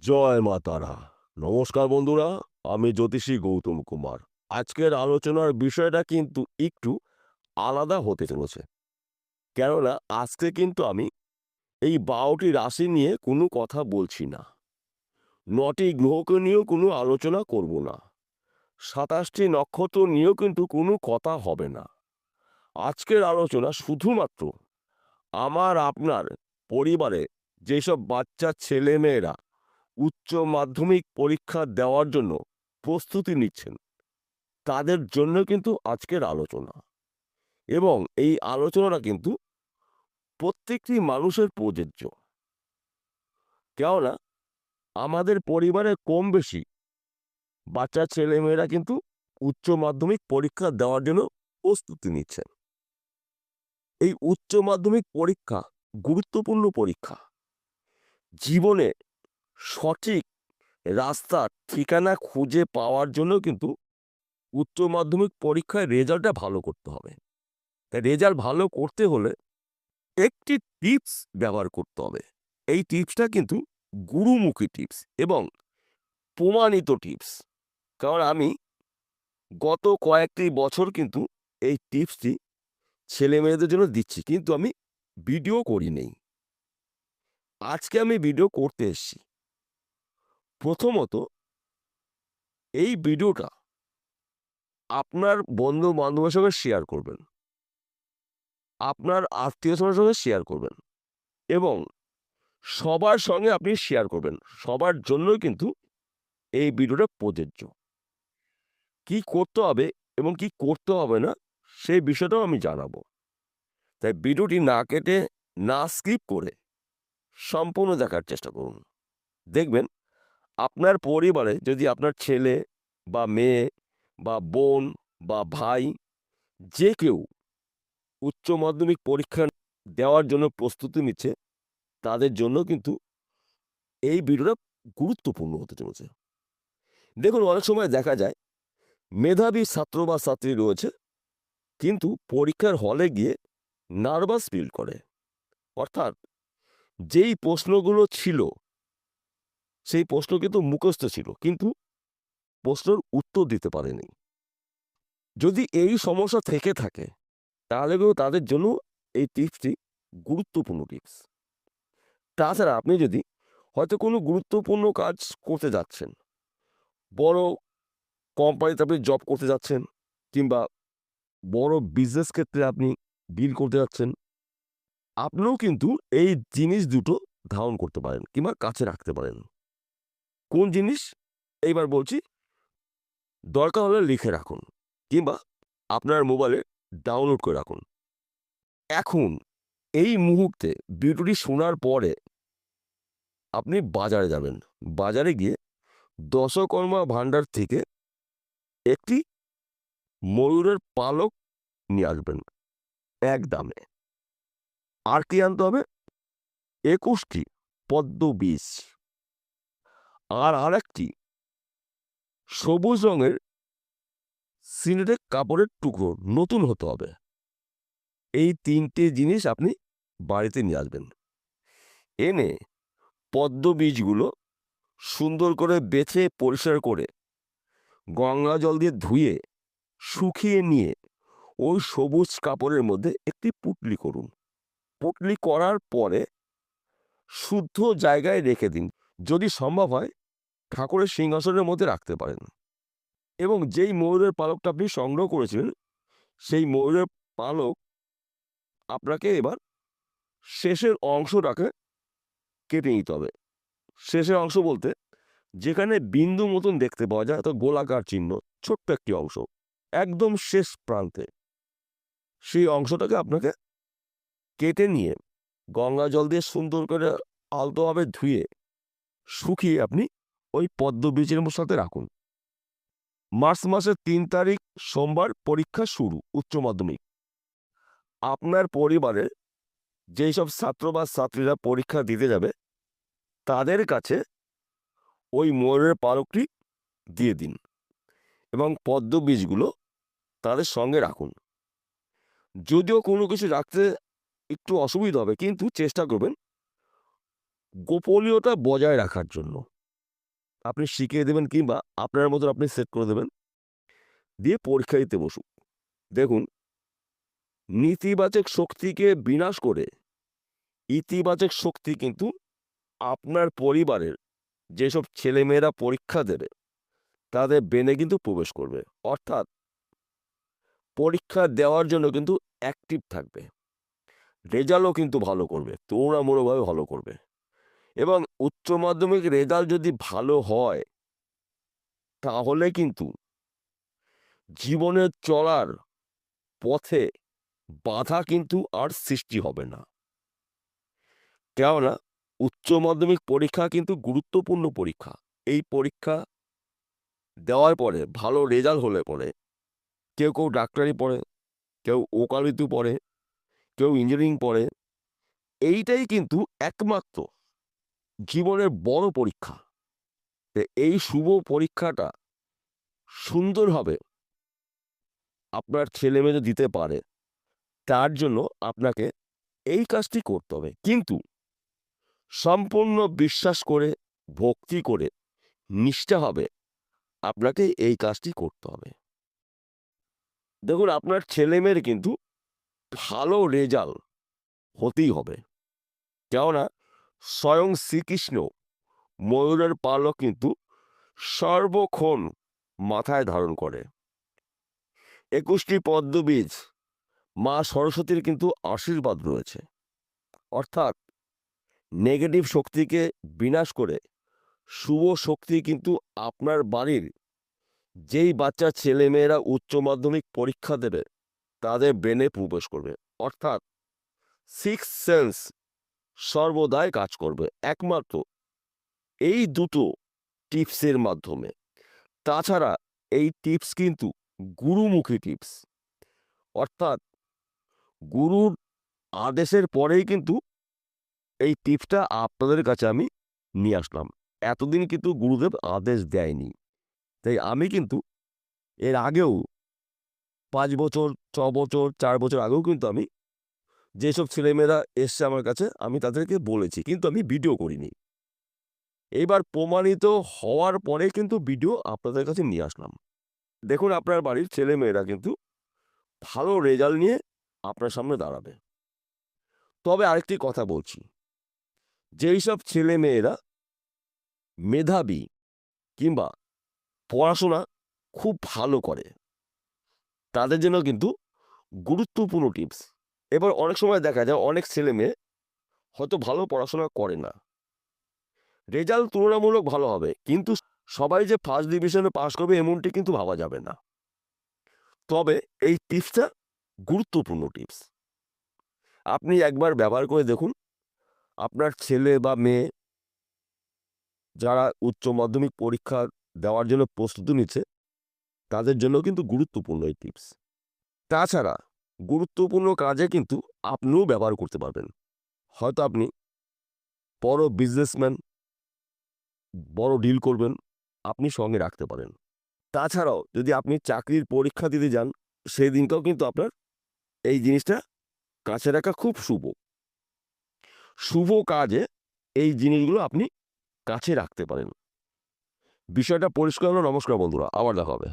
জয় মা তারা। নমস্কার বন্ধুরা, আমি জ্যোতিষী গৌতম কুমার। আজকের আলোচনার বিষয়টা কিন্তু একটু আলাদা হতে চলেছে। কেননা আজকে কিন্তু আমি এই 12টি রাশি নিয়ে কোনো কথা বলছি না। 9টি গ্রহকে নিয়েও কোনো আলোচনা করব না। 27টি নক্ষত্র নিয়েও কিন্তু কোনো কথা হবে না। আজকের আলোচনা শুধুমাত্র আমার আপনার পরিবারে যেসব বাচ্চা ছেলেমেয়েরা উচ্চ মাধ্যমিক পরীক্ষা দেওয়ার জন্য প্রস্তুতি নিচ্ছেন, তাদের জন্য কিন্তু আজকের আলোচনা। এবং এই আলোচনাটা কিন্তু প্রত্যেকটি মানুষের প্রযোজ্য। কেননা আমাদের পরিবারে কম বেশি বাচ্চা ছেলেমেয়েরা কিন্তু উচ্চ মাধ্যমিক পরীক্ষা দেওয়ার জন্য প্রস্তুতি নিচ্ছেন। এই উচ্চ মাধ্যমিক পরীক্ষা গুরুত্বপূর্ণ পরীক্ষা। জীবনে সঠিক রাস্তার ঠিকানা খুঁজে পাওয়ার জন্য কিন্তু উচ্চ মাধ্যমিক পরীক্ষায় রেজাল্টটা ভালো করতে হবে। তাই রেজাল্ট ভালো করতে হলে একটি টিপস ব্যবহার করতে হবে। এই টিপসটা কিন্তু গুরুমুখী টিপস এবং প্রমাণিত টিপস। কারণ আমি গত কয়েকটি বছর কিন্তু এই টিপসটি ছেলে মেয়েদের জন্য দিচ্ছি, কিন্তু আমি ভিডিও করি নেই। আজকে আমি ভিডিও করতে এসেছি। প্রথমত, এই ভিডিওটা আপনার বন্ধু বান্ধবের সঙ্গে শেয়ার করবেন, আপনার আত্মীয় স্বজনের সঙ্গে শেয়ার করবেন এবং সবার সঙ্গে আপনি শেয়ার করবেন। সবার জন্যই কিন্তু এই ভিডিওটা প্রযোজ্য। কি করতে হবে এবং কি করতে হবে না সেই বিষয়টাও আমি জানাবো। তাই ভিডিওটি না কেটে, না স্কিপ করে সম্পূর্ণ দেখার চেষ্টা করুন। দেখবেন আপনার পরিবারে যদি আপনার ছেলে বা মেয়ে বা বোন বা ভাই যে কেউ উচ্চ মাধ্যমিক পরীক্ষা দেওয়ার জন্য প্রস্তুতি নিচ্ছে, তাদের জন্য কিন্তু এই ভিডিওটা গুরুত্বপূর্ণ হতে চলেছে। দেখুন, অনেক সময় দেখা যায় মেধাবী ছাত্র বা ছাত্রী রয়েছে, কিন্তু পরীক্ষার হলে গিয়ে নার্ভাস ফিল করে। অর্থাৎ যেই প্রশ্নগুলো ছিল সেই প্রশ্ন কিন্তু মুখস্থ ছিল, কিন্তু প্রশ্নের উত্তর দিতে পারেনি। যদি এই সমস্যা থেকে থাকে তাহলে কিন্তু তাদের জন্য এই টিপসটি গুরুত্বপূর্ণ টিপস। তাছাড়া আপনি যদি হয়তো কোনো গুরুত্বপূর্ণ কাজ করতে যাচ্ছেন, বড় কোম্পানিতে আপনি জব করতে যাচ্ছেন, কিংবা বড় বিজনেস ক্ষেত্রে আপনি ডিল করতে যাচ্ছেন, আপনিও কিন্তু এই জিনিস দুটো ধারণ করতে পারেন কিংবা কাছে রাখতে পারেন। কোন জিনিস? এইবার বলছি। দরকার হলে লিখে রাখুন কিংবা আপনার মোবাইলে ডাউনলোড করে রাখুন। এখন এই মুহূর্তে ভিডিওটি শোনার পরে আপনি বাজারে যাবেন। বাজারে গিয়ে দশকর্মা ভাণ্ডার থেকে একটি ময়ূরের পালক নিয়ে আসবেন এক দামে। আর কি আনতে হবে? 21টি পদ্ম বীজ আর আরেকটি সবুজ রঙের সিনেটেক কাপড়ের টুকরো, নতুন হতে হবে। এই 3টে জিনিস আপনি বাড়িতে নিয়ে আসবেন। এনে পদ্ম বীজগুলো সুন্দর করে বেছে পরিষ্কার করে গঙ্গা জল দিয়ে ধুয়ে শুকিয়ে নিয়ে ওই সবুজ কাপড়ের মধ্যে একটি পুঁটলি করুন। পুঁটলি করার পরে শুদ্ধ জায়গায় রেখে দিন। যদি সম্ভব হয় ঠাকুরের সিংহাসনের মধ্যে রাখতে পারেন। এবং যেই ময়ূরের পালকটা আপনি সংগ্রহ করেছিলেন, সেই ময়ূরের পালক আপনাকে এবার শেষের অংশটাকে কেটে নিতে হবে। শেষের অংশ বলতে যেখানে বিন্দু মতন দেখতে পাওয়া যায়, অর্থাৎ গোলাকার চিহ্ন, ছোট্ট একটি অংশ একদম শেষ প্রান্তে, সেই অংশটাকে আপনাকে কেটে নিয়ে গঙ্গা জল দিয়ে সুন্দর করে আলতোভাবে ধুয়ে শুকিয়ে আপনি ওই পদ্ম বীজের সাথে রাখুন। মার্চ মাসের 3 তারিখ সোমবার পরীক্ষা শুরু, উচ্চ মাধ্যমিক। আপনার পরিবারের যেই সব ছাত্র বা ছাত্রীরা পরীক্ষা দিতে যাবে, তাদের কাছে ওই ময়ূরের পালকটি দিয়ে দিন এবং পদ্ম বীজগুলো তাদের সঙ্গে রাখুন। যদিও কোনো কিছু রাখতে একটু অসুবিধা হবে, কিন্তু চেষ্টা করবেন গোপনীয়তা বজায় রাখার জন্য। আপনি শিখিয়ে দেবেন কিংবা আপনার মতো আপনি সেট করে দেবেন, দিয়ে পরীক্ষা দিতে বসুন। দেখুন, নেতিবাচক শক্তিকে বিনাশ করে ইতিবাচক শক্তি কিন্তু আপনার পরিবারের যেসব ছেলেমেয়েরা পরীক্ষা দেবে তাদের ব্রেনে কিন্তু প্রবেশ করবে। অর্থাৎ পরীক্ষা দেওয়ার জন্য কিন্তু অ্যাক্টিভ থাকবে, রেজাল্টও কিন্তু ভালো করবে, তুলনামূলকভাবে ভালো করবে। এবং উচ্চ মাধ্যমিক রেজাল্ট যদি ভালো হয় তাহলে কিন্তু জীবনের চলার পথে বাধা কিন্তু আর সৃষ্টি হবে না। কেননা উচ্চ মাধ্যমিক পরীক্ষা কিন্তু গুরুত্বপূর্ণ পরীক্ষা। এই পরীক্ষা দেওয়ার পরে ভালো রেজাল্ট হলে পরে কেউ ডাক্তারি পড়ে, কেউ ওকালতি পড়ে, কেউ ইঞ্জিনিয়ারিং পড়ে। এইটাই কিন্তু একমাত্র জীবনের বড় পরীক্ষা। এই শুভ পরীক্ষাটা সুন্দরভাবে আপনার ছেলেমেয়ে দিতে পারে, তার জন্য আপনাকে এই কাজটি করতে হবে। কিন্তু সম্পূর্ণ বিশ্বাস করে, ভক্তি করে, নিষ্ঠাভাবে আপনাকে এই কাজটি করতে হবে। দেখুন, আপনার ছেলেমেয়ের কিন্তু ভালো রেজাল্ট হতেই হবে। কেননা স্বয়ং শ্রীকৃষ্ণ ময়ূরের পালক কিন্তু সর্বক্ষণ মাথায় ধারণ করে। 21টি পদ্মবীজ মা সরস্বতীর কিন্তু আশীর্বাদ রয়েছে। অর্থাৎ নেগেটিভ শক্তিকে বিনাশ করে শুভ শক্তি কিন্তু আপনার বাড়ির যেই বাচ্চা ছেলেমেয়েরা উচ্চ মাধ্যমিক পরীক্ষা দেবে তাদের ব্রেনে প্রবেশ করবে। অর্থাৎ সিক্স সেন্স সর্বদাই কাজ করবে একমাত্র এই দুটো টিপসের মাধ্যমে। তাছাড়া এই টিপস কিন্তু গুরুমুখী টিপস। অর্থাৎ গুরুর আদেশের পরেই কিন্তু এই টিপসটা আপনাদের কাছে আমি নিয়ে আসলাম। এতদিন কিন্তু গুরুদেব আদেশ দেয়নি, তাই আমি কিন্তু এর আগেও 5 বছর, 6 বছর, 4 বছর আগেও কিন্তু আমি যেসব ছেলেমেয়েরা এসছে আমার কাছে আমি তাদেরকে বলেছি, কিন্তু আমি ভিডিও করিনি। এইবার প্রমাণিত হওয়ার পরে কিন্তু ভিডিও আপনাদের কাছে নিয়ে আসলাম। দেখুন, আপনার বাড়ির ছেলেমেয়েরা কিন্তু ভালো রেজাল্ট নিয়ে আপনার সামনে দাঁড়াবে। তবে আরেকটি কথা বলছি, যেই সব ছেলেমেয়েরা মেধাবী কিংবা পড়াশোনা খুব ভালো করে তাদের জন্য কিন্তু গুরুত্বপূর্ণ টিপস। এবার অনেক সময় দেখা যায় অনেক ছেলেমেয়ে হয়তো ভালো পড়াশোনা করে না, রেজাল্ট তুলনামূলক ভালো হবে, কিন্তু সবাই যে ফার্স্ট ডিভিশনে পাস করবে এমনটি কিন্তু ভাবা যাবে না। তবে এই টিপসটা গুরুত্বপূর্ণ টিপস, আপনি একবার ব্যবহার করে দেখুন। আপনার ছেলে বা মেয়ে যারা উচ্চ মাধ্যমিক পরীক্ষা দেওয়ার জন্য প্রস্তুতি নিচ্ছে তাদের জন্য কিন্তু গুরুত্বপূর্ণ এই টিপস। তাছাড়া গুরুত্বপূর্ণ কাজে কিন্তু আপনিও ব্যবহার করতে পারবেন। হয়তো আপনি বড় বিজনেসম্যান, বড় ডিল করবেন, আপনি সঙ্গে রাখতে পারেন। তাছাড়াও যদি আপনি চাকরির পরীক্ষা দিতে যান সেই দিনটাও কিন্তু আপনার এই জিনিসটা কাছে রাখা খুব শুভ। শুভ কাজে এই জিনিসগুলো আপনি কাছে রাখতে পারেন। বিষয়টা পরিষ্কার হলো। নমস্কার বন্ধুরা, আবার দেখা হবে।